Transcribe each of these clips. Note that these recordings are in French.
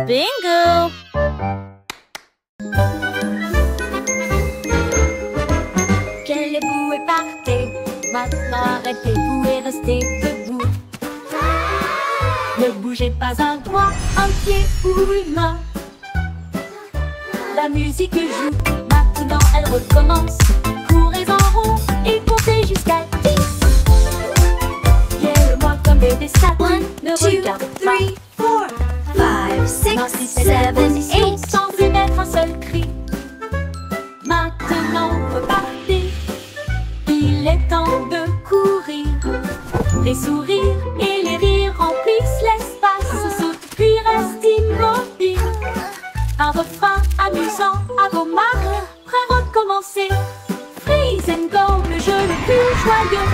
Bingo! Qu'allez-vous et partez? Maintenant arrêtez-vous et restez debout. Ne bougez pas un doigt, un pied ou une main. La musique joue, maintenant elle recommence. Courez en rond et comptez jusqu'à 10. Guère-moi comme des statues, ne regarde pas. 5, 6, 7, 8. Sans émettre un seul cri. Maintenant repartez. Il est temps de courir. Les sourires et les rires remplissent l'espace. Saute puis reste immobile. Un refrain amusant à vos marques. Prêt à recommencer. Freeze and go, le jeu le plus joyeux.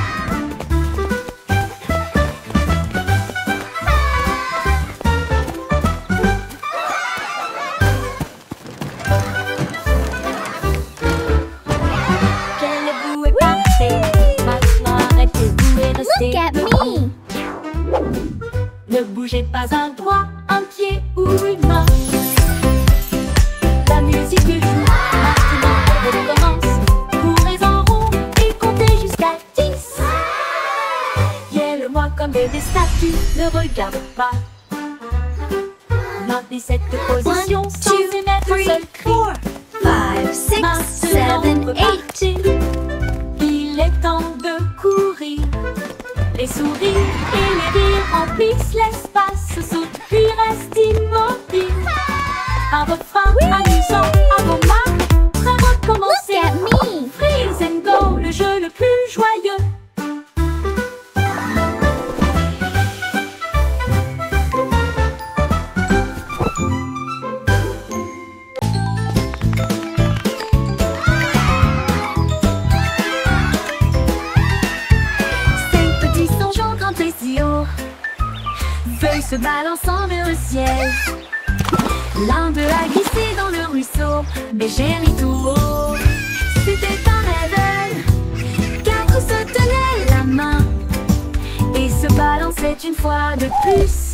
Qu'allez-vous et partez. Maintenant arrêtez-vous et restez Look at debout. me. Ne bougez pas un doigt, un pied ou une main. La musique joue, maintenant elle recommence. Courez en rond et comptez jusqu'à 10. Guère-moi comme des statues, ne regarde pas. Maintenez cette position sans émettre un seul cri. 5, 6, 7, Maintenant 8. repartez. Il est temps de courir. Les sourires et les rires remplissent l'espace. Saute puis reste immobile. Un refrain amusant à vos marques. Prêt à recommencer. Look at me. Freeze and go, le jeu le plus joyeux. Cinq petits songeons grand et si haut. Feuilles se balançant vers le ciel. L'un d'eux a glissé dans le ruisseau, mais j'ai ri tout haut. C'était un rêve. Quatre se tenaient la main et se balançaient une fois de plus.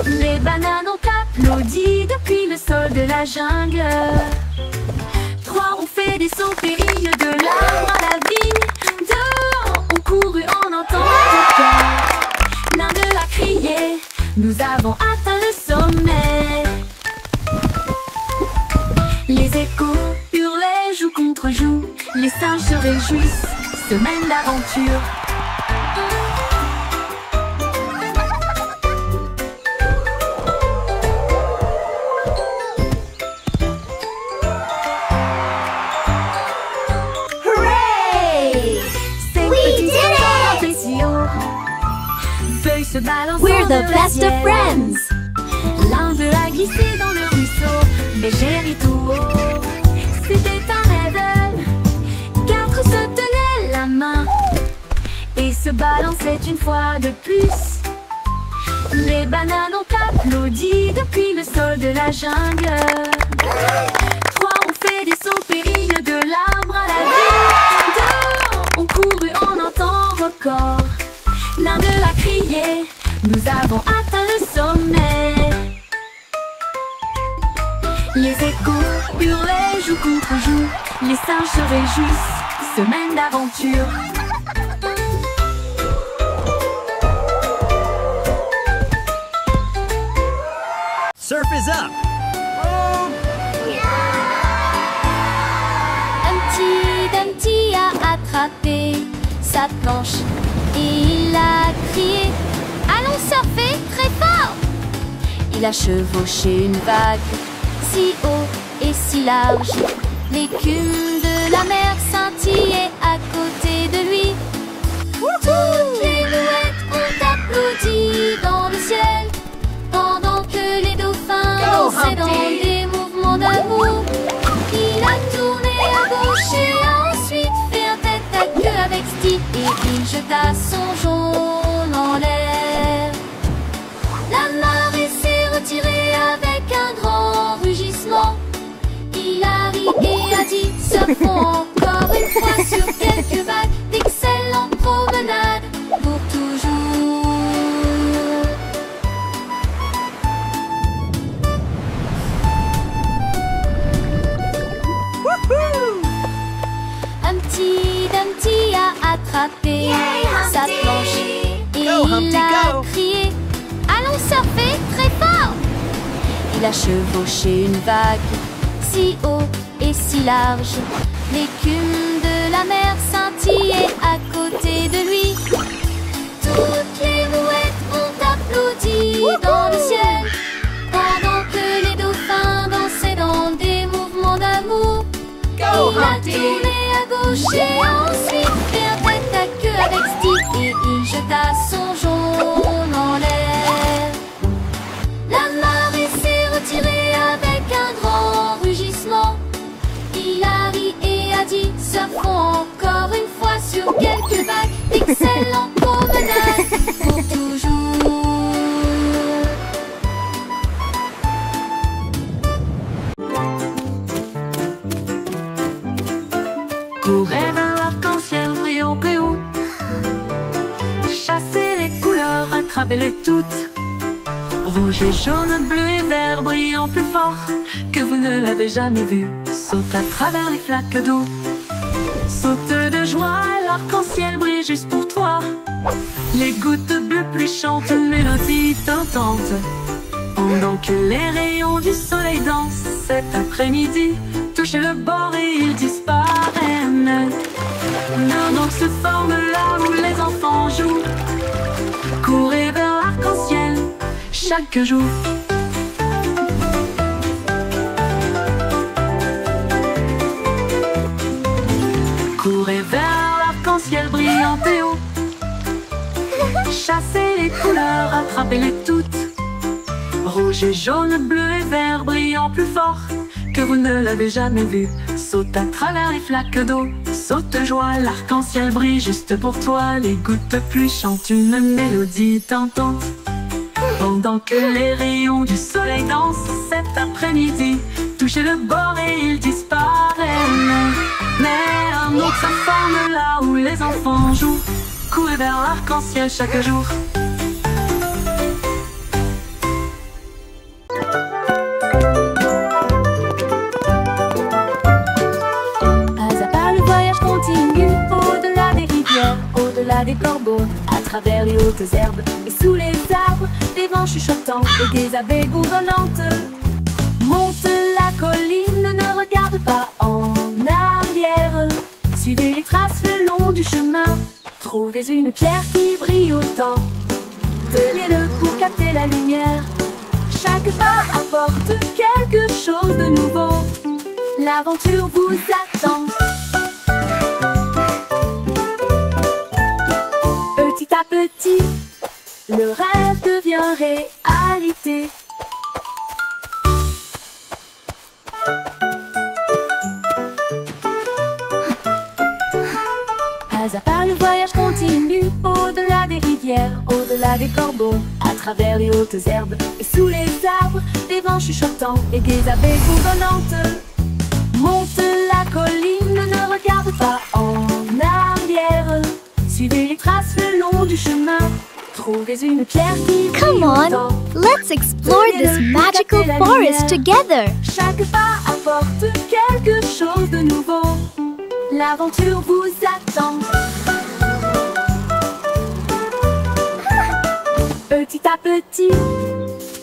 Les bananes ont applaudi depuis le sol de la jungle. Trois ont fait des sauts périlleux de l'arbre à la vigne. Deux ont couru en entendant le cœur. L'un d'eux a crié, nous avons atteint le sommet. Les échos hurlaient joue contre joue. Les singes se réjouissent, semaine d'aventure. Hooray! Cinq We petits did songeons it! montés si haut. Feuilles se balançant We're the vers le best of ciel. friends. L'un d'eux a glissé dans le ruisseau, mais j'ai ri tout haut. C'était un rêve. Quatre se tenaient la main et se balançaient une fois de plus. Les bananes ont applaudi depuis le sol de la jungle. Trois ont fait des sauts périlleux de l'arbre à la vigne. Deux ont couru en un temps record. L'un d'eux a crié, nous avons atteint le sommet. Les échos hurlaient joue contre joue. Les singes se réjouissent, semaine d'aventure. Surf is up! Humpty Dumpty a attrapé sa planche et il a crié allons surfer très fort. Il a chevauché une vague si haut et si large. L'écume de la mer scintillait à côté de lui. Toutes les mouettes ont applaudi dans le ciel pendant que les dauphins dansaient dans des mouvements d'amour. Il a tourné à gauche et a ensuite fait un tête à queue avec style et il jeta son jaune en l'air. La marée s'est retirée avec un grand rugissement. Il a ri et a dit surfons encore une fois sur quelques vagues. D'excellentes promenades pour toujours. a crié « Allons surfer très fort !» Il a chevauché une vague si haut et si large. L'écume de la mer scintillait à côté de lui. Toutes les mouettes ont applaudi dans le ciel, pendant que les dauphins dansaient dans des mouvements d'amour. Il a tourné à gauche et ensuite fait un tête à queue avec Steve et il jeta son jaune en l'air. La marée s'est retirée avec un grand rugissement. Il a ri et a dit « Surfons encore une fois sur quelques vagues, d'excellentes promenades pour toujours. » Courez vers l'arc-en-ciel brillant plus haut. Chassez les couleurs, attrapez-les toutes. Rouge et jaune, bleu et vert brillant plus fort que vous ne l'avez jamais vu. Saute à travers les flaques d'eau. Saute de joie, l'arc-en-ciel brille juste pour toi. Les gouttes de bleu pluie chantent une mélodie tentante, pendant que les rayons du soleil dansent cet après-midi. Touchez le bord et ils disparaissent. Donc se forme là où les enfants jouent. Courez vers l'arc-en-ciel chaque jour. Courez vers l'arc-en-ciel brillant et haut. Chassez les couleurs, attrapez-les toutes. Rouge et jaune, bleu et vert brillant plus fort que vous ne l'avez jamais vu. Saute à travers les flaques d'eau. Saute de joie, l'arc-en-ciel brille juste pour toi. Les gouttes de pluie chantent une mélodie tentante, pendant que les rayons du soleil dansent cet après-midi. Touchez le bord et ils disparaissent. Mais un autre se forme là où les enfants jouent. Courez vers l'arc-en-ciel chaque jour. Au-delà des corbeaux, à travers les hautes herbes et sous les arbres, des vents chuchotants et des abeilles bourdonnantes. Monte la colline, ne regarde pas en arrière. Suivez les traces le long du chemin. Trouvez une pierre qui brille autant. Tenez-le pour capter la lumière. Chaque pas apporte quelque chose de nouveau. L'aventure vous attend. Petit à petit, le rêve devient réalité. Pas à pas, le voyage continue. Au-delà des rivières, au-delà des corbeaux, à travers les hautes herbes et sous les arbres, des vents chuchotants et des abeilles bourdonnantes. Monte la colline, ne regarde pas en arrière. Suivez les traces le long du chemin. Trouvez une pierre qui brille Come on, autant. let's explore this magical forest together. Chaque pas apporte quelque chose de nouveau. L'aventure vous attend. Petit à petit,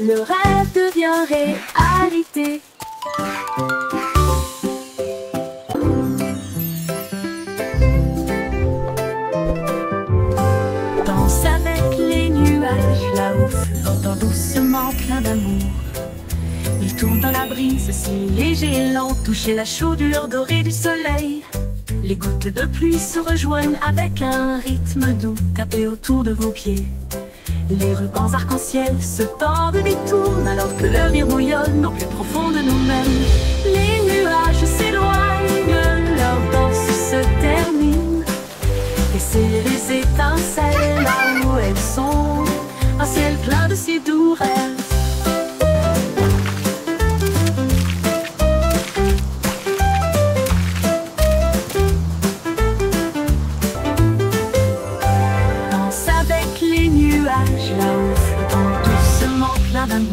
le rêve devient réalité. Danse avec les nuages, là-haut flottant doucement plein d'amour. Il tourne dans la brise, si léger et lent, toucher la chaudure dorée du soleil. Les gouttes de pluie se rejoignent avec un rythme doux, tapez autour de vos pieds. Les rubans arc-en-ciel se tordent et tournent alors que le rire bouillonne au plus profond de nous-mêmes. Les nuages s'éloignent, leur danse se termine. Laissez les étincelles là où elles sont, un ciel plein de si doux rêves. Danse avec les nuages là-haut flottant doucement plein d'amour.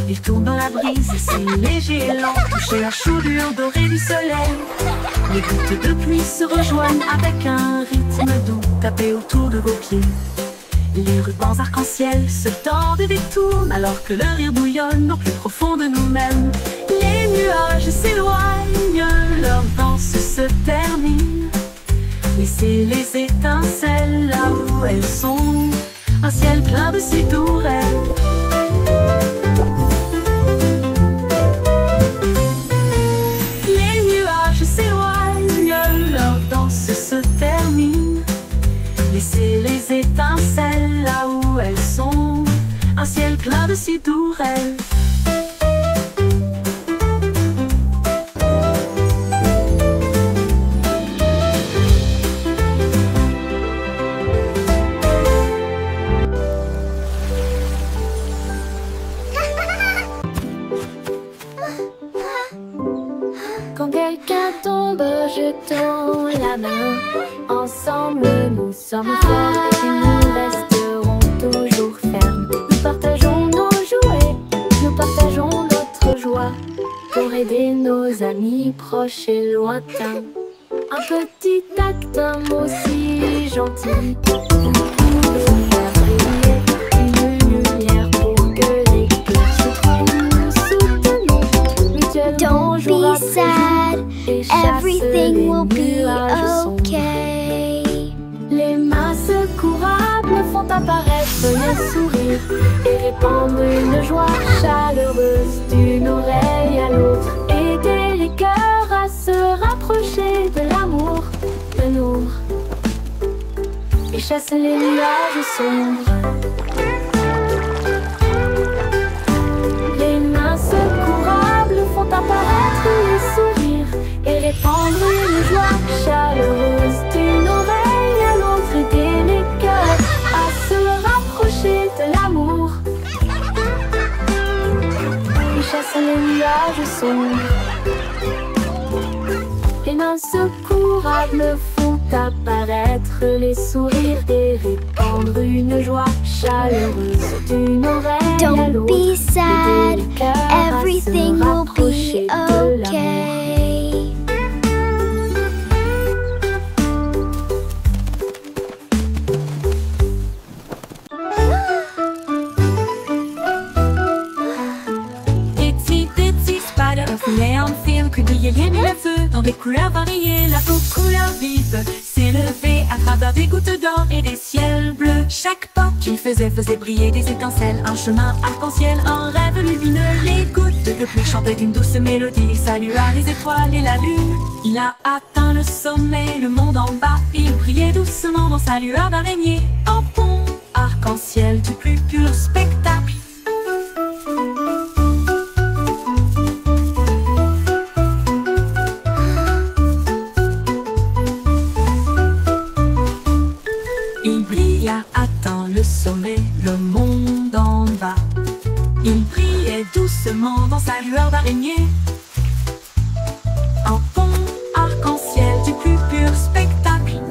Ils tournent dans la brise, c'est léger et lent, toucher la chaudure dorée du soleil. Les gouttes de pluie se rejoignent avec un rythme doux, tapez autour de vos pieds. Les rubans arc-en-ciel se tordent et détournent alors que le rire bouillonne au plus profond de nous-mêmes. Les nuages s'éloignent, leur danse se termine. Laissez les étincelles là où elles sont, un ciel plein de ces tourelles. Les nuages s'éloignent, leur danse se termine. Laissez les étincelles là où elles sont, un ciel plein de ces tourelles. Quand quelqu'un tombe, je tends la main. Ensemble, nous sommes forts et nous resterons toujours fermes. Nous partageons nos jouets, nous partageons notre joie pour aider nos amis proches et lointains. Un petit acte, un mot si gentil, vous pouvez faire briller une lumière pour que les cœurs se trouvent. Nous soutenons mutuellement. Don't be sad, everything will be okay. Les mains secourables font apparaître les sourires et répandre une joie chaleureuse d'une oreille à l'autre. Aider les cœurs à se rapprocher de l'amour, de nous, et chasser les nuages sombres. Les mains secourables font apparaître les sourires et répandre une joie chaleureuse d'une oreille à l'autre. Aider les cœurs à se rapprocher de l'amour et chasser les nuages sombres. Les mains secourables font apparaître les sourires et répandre une joie chaleureuse d'une oreille à l'autre. Don't be sad, Aider les cœurs à se everything will rapprocher be de l'amour. okay. Itsy bitsy spider of neon film, que brillait bien le feu dans des couleurs variées. La peau couleur vive s'est levée à travers des gouttes d'or et des ciels bleus. Chaque pas qu'il faisait briller des étincelles, un chemin arc-en-ciel, un rêve lumineux. Les gouttes de pluie chantaient d'une douce mélodie, il salua les étoiles et la lune. Il a atteint le sommet, le monde en bas, il brillait doucement dans sa lueur d'araignée. En pont arc-en-ciel du plus pur spectacle. Il brille, a atteint le sommet, le monde en bas. Il brillait doucement dans sa lueur d'araignée. Un pont arc-en-ciel du plus pur spectacle.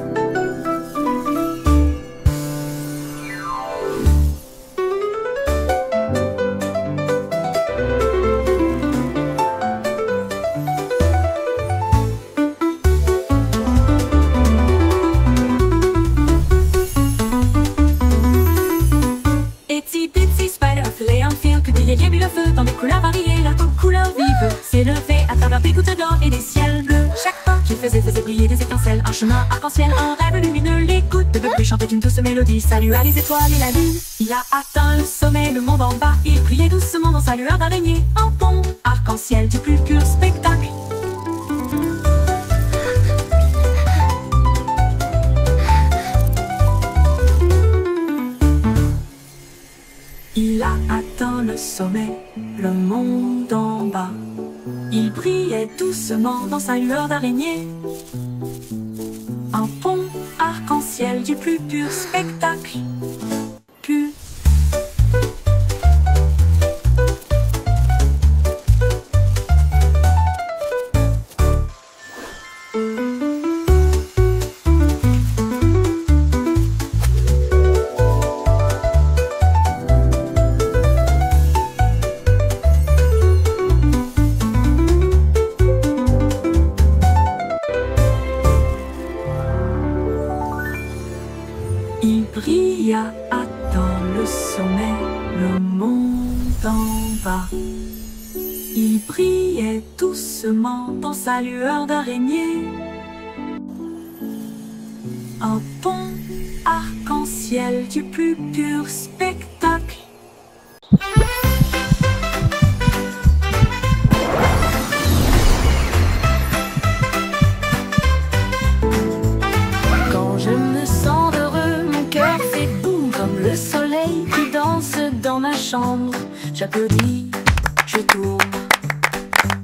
Itsy bitsy spider of neon film, que brillait bien le feu dans des couleurs variées. La peau couleur vive s'est levée à travers des gouttes d'or et des ciels bleus. Chaque pas qu'il faisait briller des étincelles, un chemin arc-en-ciel, un rêve lumineux. Les gouttes de pluie chantaient une douce mélodie, salua les étoiles et la lune. Il a atteint le sommet, le monde en bas, il brillait doucement dans sa lueur d'araignée. Un pont arc-en-ciel du plus pur spectacle. Il a atteint le sommet, le monde en bas. Il brillait doucement dans sa lueur d'araignée. Un pont arc-en-ciel du plus pur spectacle. Pur. Il brille sommet, le monde en bas. Il brillait doucement dans sa lueur d'araignée. Un pont arc-en-ciel du plus pur spectacle. Quand je me sens heureux, mon cœur fait boum comme le soleil qui danse dans ma chambre. J'applaudis, je tourne,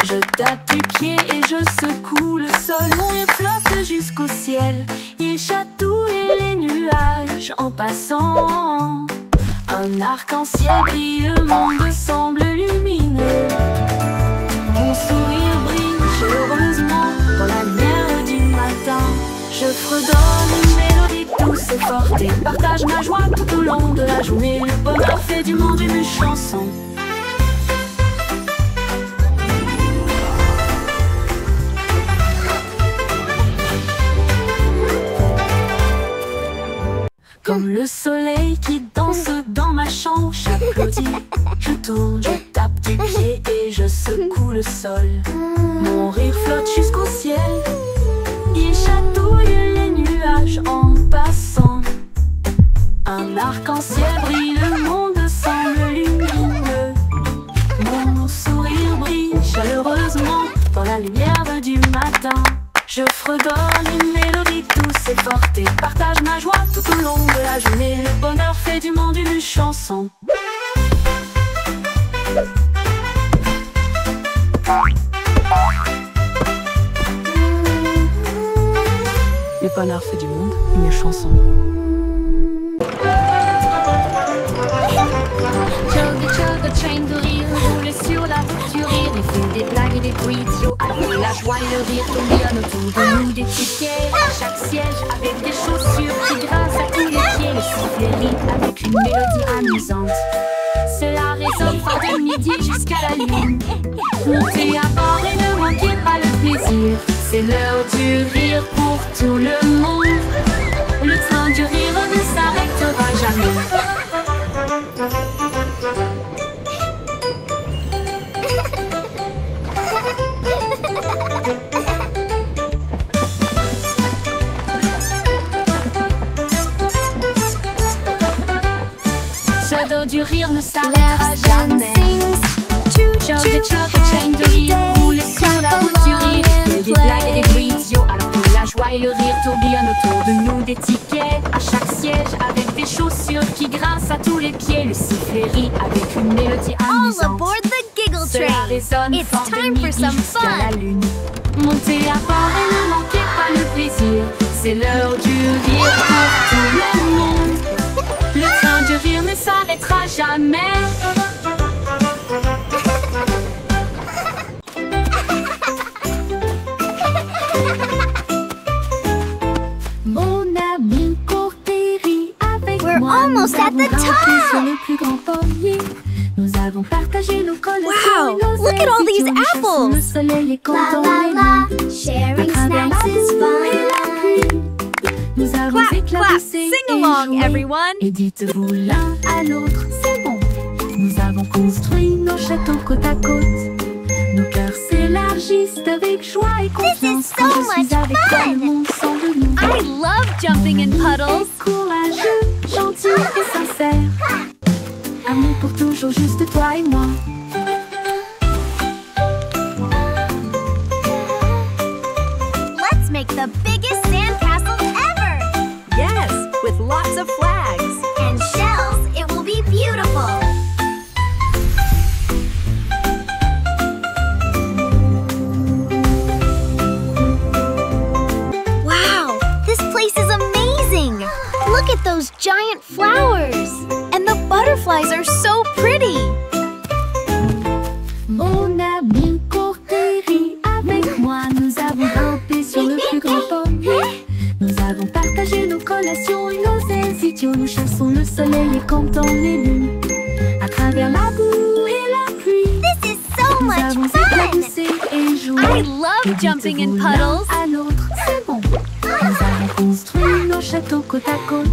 je tape du pied et je secoue le sol. Mon rire flotte jusqu'au ciel, il chatouille les nuages en passant. Un arc-en-ciel brille, le monde semble lumineux. Mon sourire brille chaleureusement dans la lumière du matin. Je fredonne une mélodie douce et forte et partage ma joie tout au long de la journée. Le bonheur fait du monde une chanson. Comme le soleil qui danse dans ma chambre, j'applaudis, je tourne, je tape du pied et je secoue le sol. Mon rire flotte jusqu'au ciel, il chatouille les nuages en passant. Un arc-en-ciel brille, le monde semble lumineux. Mon sourire brille chaleureusement dans la lumière du matin. Je fredonne une mélodie douce et forte et partage ma joie tout au long de la journée. Le bonheur fait du monde une chanson. Le bonheur fait du monde une chanson. Chug a train de rire roule sur la voiture. Il fait des blagues et des bruits idiots avec la joie et le rire tourbillonne autour de nous des tickets à chaque siège avec des chaussures qui grincent à tous les pieds. Le sifflet rit avec une mélodie amusante. Cela résonne fort de midi jusqu'à la lune. Montez à bord et ne manquez pas le plaisir. C'est l'heure du rire pour tout le monde. Le train du rire ne s'arrêtera jamais. Ce dos du rire ne s'arrêtera jamais. Chug et chug et chaîne de rire roule sur la route du rire. Il y a des blagues et des bruits idiots alors que la joie et le rire tourbillonnent autour de nous des tickets à chaque siège avec des chaussures qui grincent à tous les pieds. Le sifflet rit avec une mélodie All amusante. aboard the Giggle Cela Train! résonne It's fort de time for midi some jusqu'à la fun! lune. Montez à bord et ne manquez pas le plaisir. C'est l'heure du rire pour tout le monde. Le train du rire ne s'arrêtera jamais. Mon ami court et rit avec We're moi. almost Nous at the avons grimpé top. sur le plus grand pommier. Nous avons partagé nos collations Wow, et nos look at all these ailes. Si tu nous apples. Le soleil est La content la la, À sharing travers la snacks is boue et la fun. pluie, nous avons Clap, clap, éclabossé sing et along, joué. everyone! Et dites-vous l'un à l'autre, c'est bon. Nous avons construit nos châteaux côte à côte. Nos cœurs s'élargissent avec joie et confiance. so Quand je suis much avec toi, fun. le monde semble nous. I love jumping in puddles! Courageux, gentil et sincère. Amour pour toujours, juste toi et moi. Let's make the biggest sandcastle ever! Yes, with lots of flags. And shells, it will be beautiful! Wow, this place is amazing! Look at those giant flowers! And the butterflies are so pretty! Mon ami court et rit avec moi. Nous avons grimpé sur le plus grand pommier. Nous avons partagé nos collations et nos ailes idiots. Nous chassons le soleil et comptons les lunes. À travers la boue et la pluie, This is so nous much avons fun! éclaboussé et joué. I Et love jumping in dites-vous l'un puddles! à l'autre, c'est bon. Nous avons construit nos châteaux côte à côte.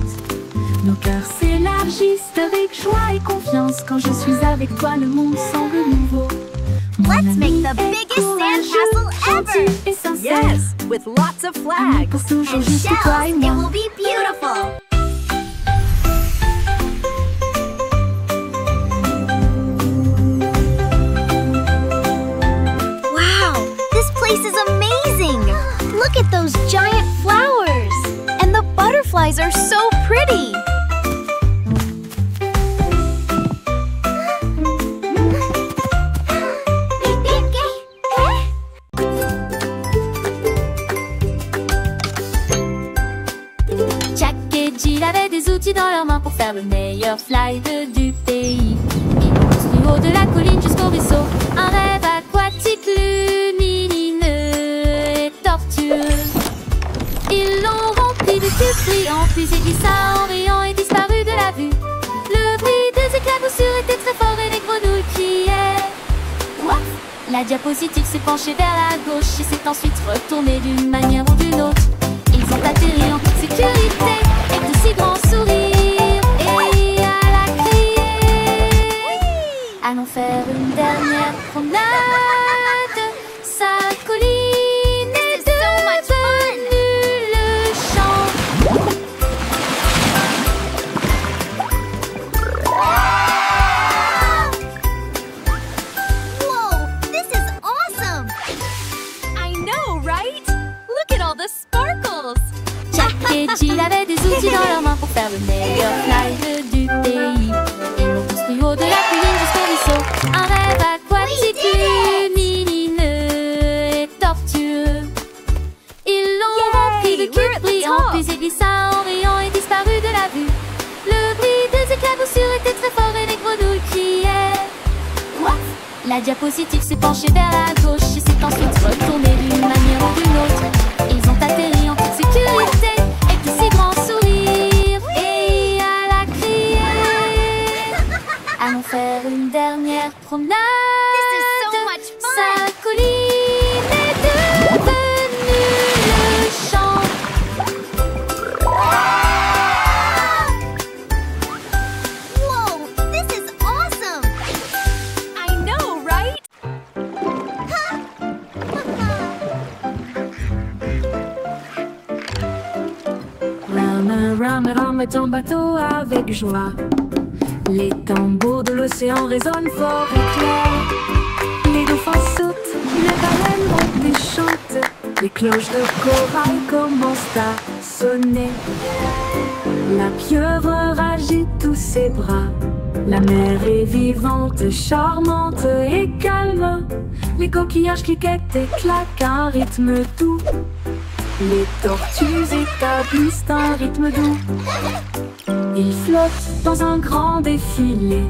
Nos cœurs s'élargissent avec avec joie et confiance. Quand je suis avec toi, le monde semble nouveau. Let's make the biggest sandcastle ever! Et sincère. Yes, with lots of Amis pour flags. toujours, And juste toi et shells, it moi. will be beautiful! Wow, this place is amazing! Look at those giant flowers! And the butterflies are so pretty! Jack et Jill avaient des outils dans leurs mains pour faire le meilleur slide du pays. Ils ont construit haut de la colline jusqu'au ruisseau un rêve aquatique lumineux et tortueux. Ils l'ont rempli de cubes brillants, puis il glissa en riant et disparu de la vue. Le bruit des éclaboussures était très fort et les grenouilles criaient. What? La diapositive s'est penchée vers la gauche et s'est ensuite retournée d'une manière ou d'une autre. Ils ont atterri en toute sécurité et de si grands sourires. Et à la crier, allons faire une dernière promenade. Sa colline est devenue le champ. Whoa, this is awesome! I know, right? Look at all the sparkles. Jack et Jill avaient des outils dans leurs mains pour faire le meilleur slide du pays. Ils l'ont construit haut de la colline jusqu'au ruisseau un rêve aquatique lumineux et tortueux. Ils l'ont rempli de we're cubes at the brillants, top. puis il glissa en riant et disparu de la vue. Le bruit des éclaboussures était très fort et les grenouilles criaient. What? La diapositive s'est penchée vers la gauche et s'est ensuite retournée d'une manière ou d'une autre. Ils ont atterri en toute sécurité avec de si grands sourires. Et à la crier, allons faire une dernière promenade. This is so much fun! Sa colline est devenue le champ. Whoa, this is awesome! I know, right? Rame, rame ton bateau avec joie. Les tambours de l'océan résonnent fort et clair. Les dauphins sautent, les baleines montent et chantent. Les cloches de corail commencent à sonner. La pieuvre agite tous ses bras. La mer est vivante, charmante et calme. Les coquillages cliquettent et claquent à un rythme doux. Les tortues établissent un rythme doux. Ils flottent dans un grand défilé,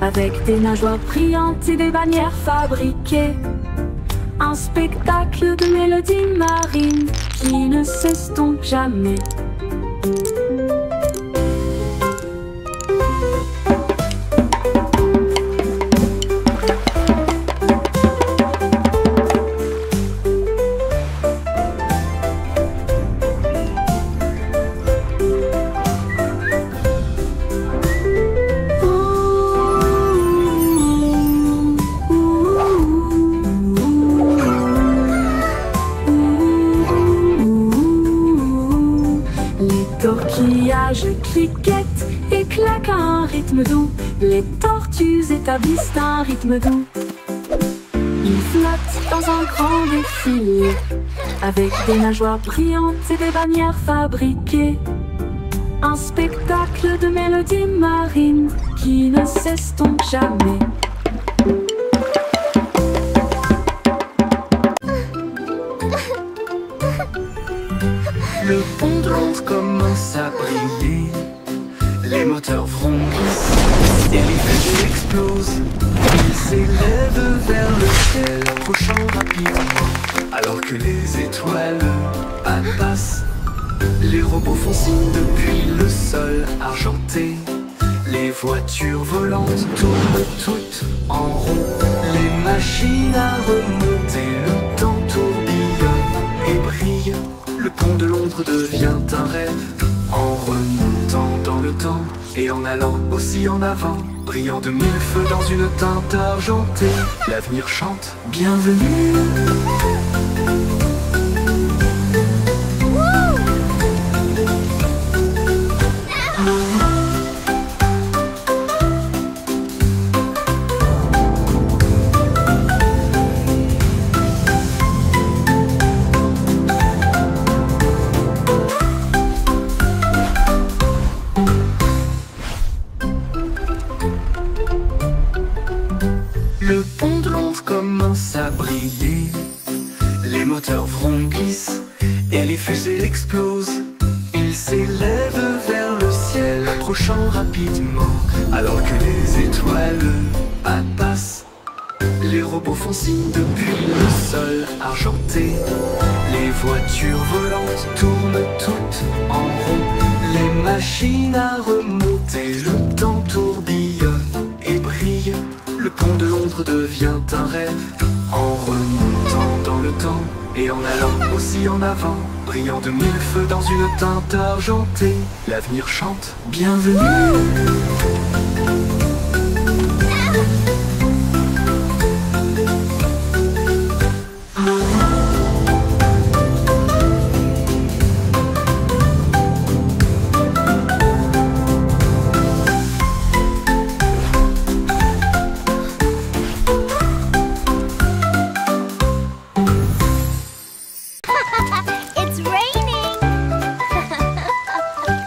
avec des nageoires brillantes et des bannières fabriquées. Un spectacle de mélodies marines qui ne s'estompe jamais. Torquillages cliquettent et claquent à un rythme doux. Les tortues établissent un rythme doux. Ils flottent dans un grand défilé, avec des nageoires brillantes et des bannières fabriquées. Un spectacle de mélodies marines qui ne s'estompe jamais. Le pont de Londres commence à briller. Les moteurs vrombissent et les flèches explosent. Ils s'élèvent vers le ciel, approchant rapidement. Alors que les étoiles passent, les robots font signe depuis le sol argenté. Les voitures volantes tournent toutes en rond. Les machines à remonter, le temps tourbillonne et brille. Le pont de Londres devient un rêve en remontant dans le temps. et en allant aussi en avant, brillant de mille feux dans une teinte argentée. L'avenir chante, bienvenue. Le pont de Londres commence à briller, les moteurs vrombissent et les fusées explosent. Ils s'élèvent vers le ciel, approchant rapidement, alors que les étoiles passent. Les robots font signe depuis le sol argenté. Les voitures volantes tournent toutes en rond. Les machines à remonter, le temps tourbillonne et brille. Le pont de Londres devient un rêve, en remontant dans le temps et en allant aussi en avant, brillant de mille feux dans une teinte argentée. L'avenir chante, bienvenue. It's raining!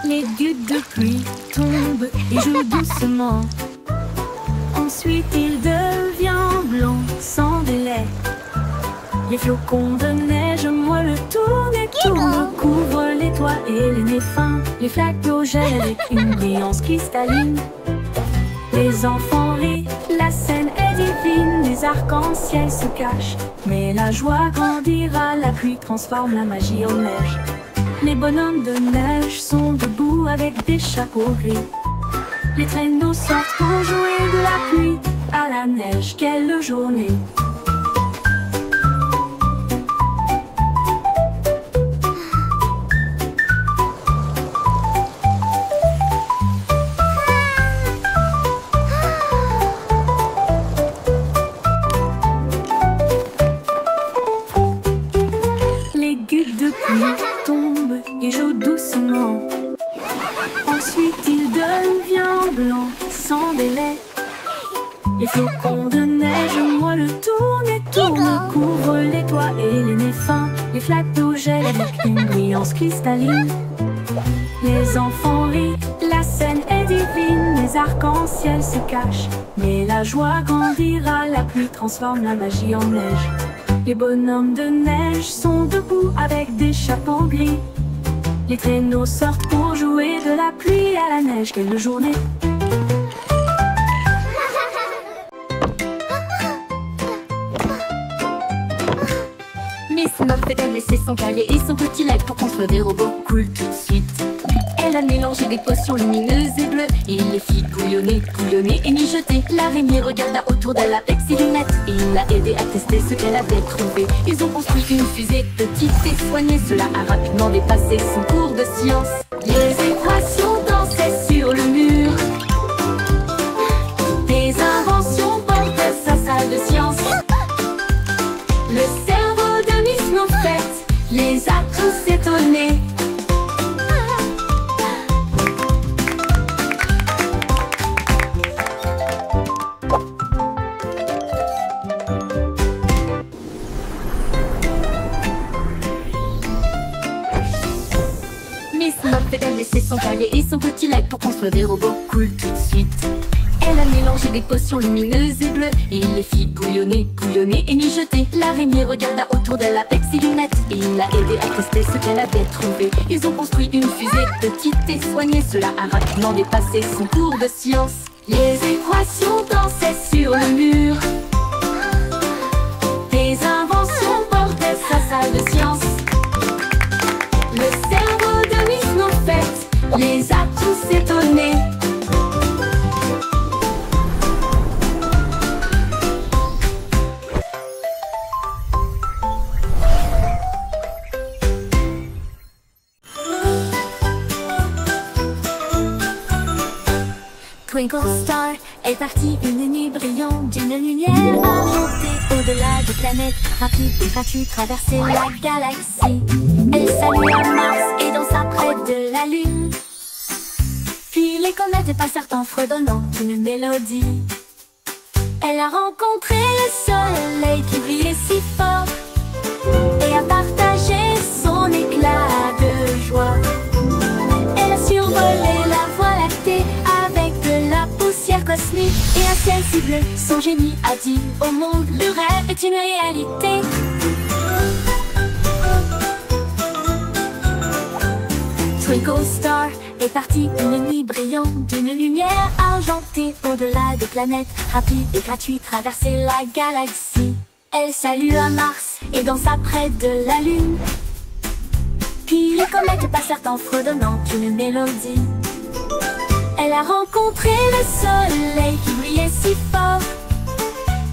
Les gouttes de pluie tombent et jouent doucement. Ensuite il devient blanc sans délai. Les flocons de neige moelleux tournent et tournent, couvrent les toits et les nez fins. Les flaques d'eau gèlent avec une brillance cristalline. Les enfants rient, la scène est divine. Les arcs-en-ciel se cachent, mais la joie grandira. La pluie transforme la magie en neige. Les bonhommes de neige sont debout avec des chapeaux gris. Les traîneaux sortent pour jouer de la pluie à la neige. Quelle journée! Les gouttes de pluie tombent et jouent doucement. Ensuite il devient blanc sans délai. Les flocons de neige moelleux tournent et tournent, couvrent les toits et les nez fins. Les flaques d'eau gèlent avec une brillance cristalline. Les enfants rient, la scène est divine. Les arcs-en-ciel se cachent, mais la joie grandira. La pluie transforme la magie en neige. Les bonhommes de neige sont debout avec des chapeaux gris. Les traîneaux sortent pour jouer de la pluie à la neige. Quelle journée! Miss Muffet a laissé son cahier et son petit lac pour construire des robots cool tout de suite. Elle a mélangé des potions lumineuses et bleues et les fit bouillonner, bouillonner et mijoter. L'araignée regarda autour d'elle avec ses lunettes et il l'a aidé à tester ce qu'elle avait trouvé. Ils ont construit une fusée petite et soignée. Cela a rapidement dépassé son cours de science. Les équations dansaient sur le mur. Des inventions portaient sa salle de science. Le cerveau de Miss Muffet les a tous étonnés. Miss Muffet a laissé son cahier et son petit lac pour construire des robots cool tout de suite. Elle a mélangé des potions lumineuses et bleues et il les fit bouillonner, bouillonner et mijoter. L'araignée regarda autour d'elle avec ses lunettes et il l'a aidé à tester ce qu'elle avait trouvé. Ils ont construit une fusée petite et soignée. Cela a rapidement dépassé son cours de science. Les équations dansaient sur le mur. Des inventions portaient sa salle de science. Le cerveau de Miss Muffet les a tous étonnés. Twinkle Star est partie une nuit brillante d'une lumière argentée au-delà des planètes. Rapide et gratuite, traverser la galaxie. Elle salua Mars et dansa près de la Lune. Puis les comètes passèrent en fredonnant une mélodie. Elle a rencontré le soleil qui brillait si fort et a partagé son éclat de joie. Elle a survolé la voie lactée avec de la poussière cosmique et un ciel si bleu. Son génie a dit au monde, le rêve est une réalité. Twinkle Star est partie une nuit brillante d'une lumière argentée au-delà des planètes. Rapide et gratuite, traverser la galaxie. Elle salua Mars et dansa près de la Lune. Puis les comètes passèrent en fredonnant une mélodie. Elle a rencontré le soleil qui brillait si fort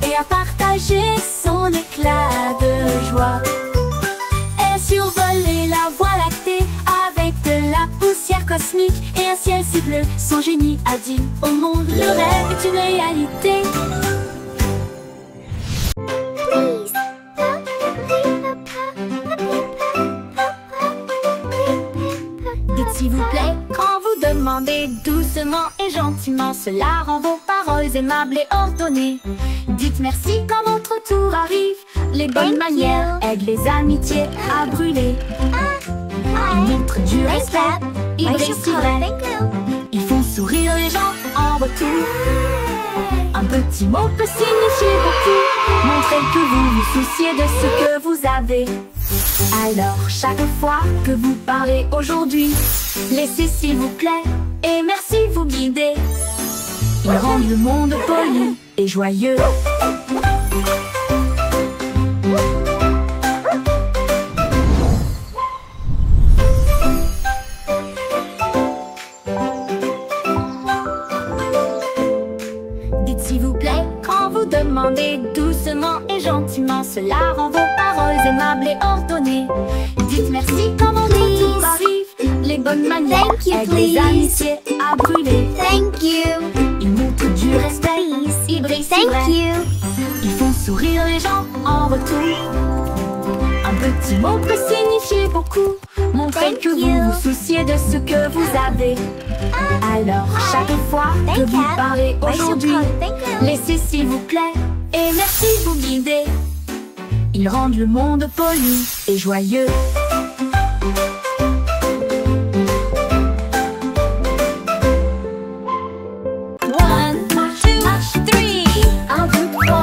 et a partagé son éclat de joie. Elle a survolé la voie lactée avec de la poussière cosmique et un ciel si bleu. Son génie a dit au monde, le rêve est une réalité. Dites s'il vous plaît quand vous demandez doucement et gentiment. Cela rend vos paroles aimables et ordonnées. Dites merci quand votre tour arrive. Les bonnes manières aident les amitiés à brûler. Ils montrent du respect, ils brillent si vrai. Ils font sourire les gens en retour. Un petit mot peut signifier beaucoup. Montrez que vous vous souciez de ce que vous avez. Alors chaque fois que vous parlez aujourd'hui, laissez s'il vous plaît et merci vous guider. Ils rendent le monde poli et joyeux. Dites s'il vous plaît quand vous demandez doucement et gentiment. Cela rend vos paroles aimables et ordonnées. Dites merci quand votre tour arrive. Les bonnes manières aident les amitiés à brûler. Thank you. Ils montrent du respect, ils brillent si Thank vrai. you. Ils font sourire les gens en retour. Un petit mot peut signifier beaucoup. Montrez Thank que you. vous vous souciez de ce que vous avez. Alors chaque fois que Thank vous you. parlez aujourd'hui, Thank you. laissez s'il vous plaît et merci vous guider. Ils rendent le monde poli et joyeux. One, two, three. Un, deux, trois.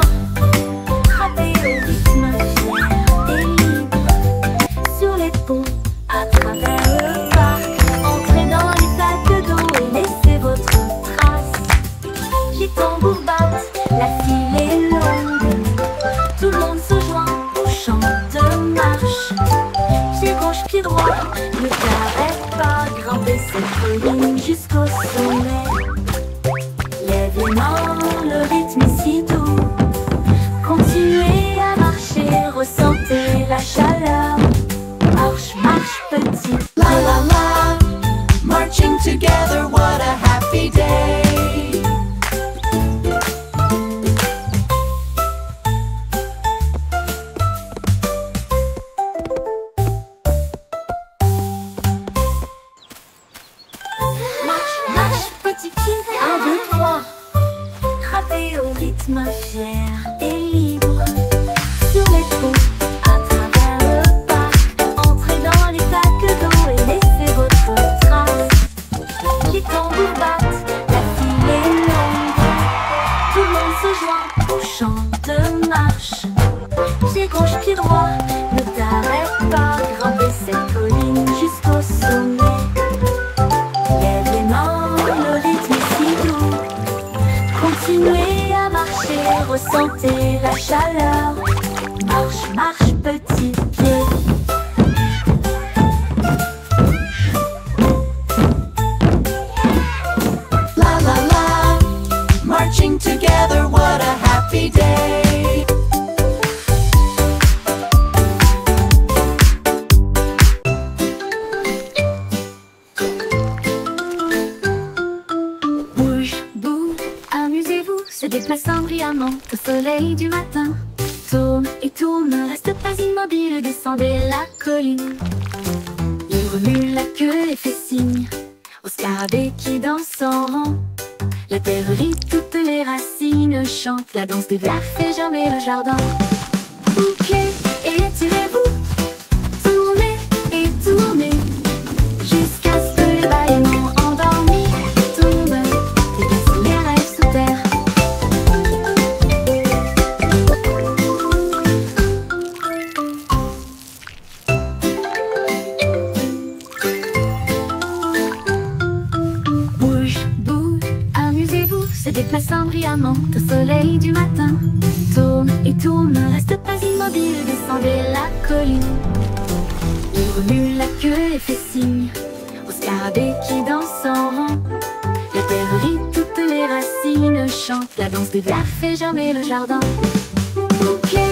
Frappez au rythme fier et libre. Sur les ponts, à travers le parc. Entrez dans les flaques d'eau et laissez votre trace. Les tambours battent, la file est longue. Tout le monde se joint au chant de marche. Pied gauche, pied droit, ne t'arrête pas. Grimper cette colline jusqu'au sommet. Lève les mains, le rythme est si doux. Continuez à marcher, ressentez la chaleur. Marche, marche petit. La la la, marching together, what a happy day. Marche, marche petit pied. 1, 2, 3. Frappez au rythme fier et libre. Sur les ponts, à travers le parc. Entrez dans les flaques d'eau et laissez votre trace. Les tambours battent, la file est longue. Tout le monde se joint au chant de marche. Pied gauche, pied droit, ne t'arrête pas. Grimper cette colline jusqu'au sommet. Lève les mains, le rythme est si doux. Continuez à marcher, ressentez la chaleur. Marche, marche petit pied. La la la, marching together, what a happy day. Bouge, bouge. se déplaçant brillamment au soleil du matin. Tourne et tourne, ne reste pas immobile, descendez la colline. Il remue la queue et fait signe au scarabée qui danse en rang. La terre rit, toutes les racines chantent, la danse des vers fait germer le jardin. Bouquet, étirez-vous, tournez et tournez, jusqu'à ce que les bâillements endormis tombent, déplacent les rêves sous terre. Bouge, bouge, amusez-vous, se déplaçant brillamment au soleil du matin. Tourne et tourne, ne reste pas immobile, descendez la colline. Il remue la queue et fait signe au scarabée qui danse en rang. La terre rit, toutes les racines chantent, la danse des vers fait germer le jardin. Bouquet,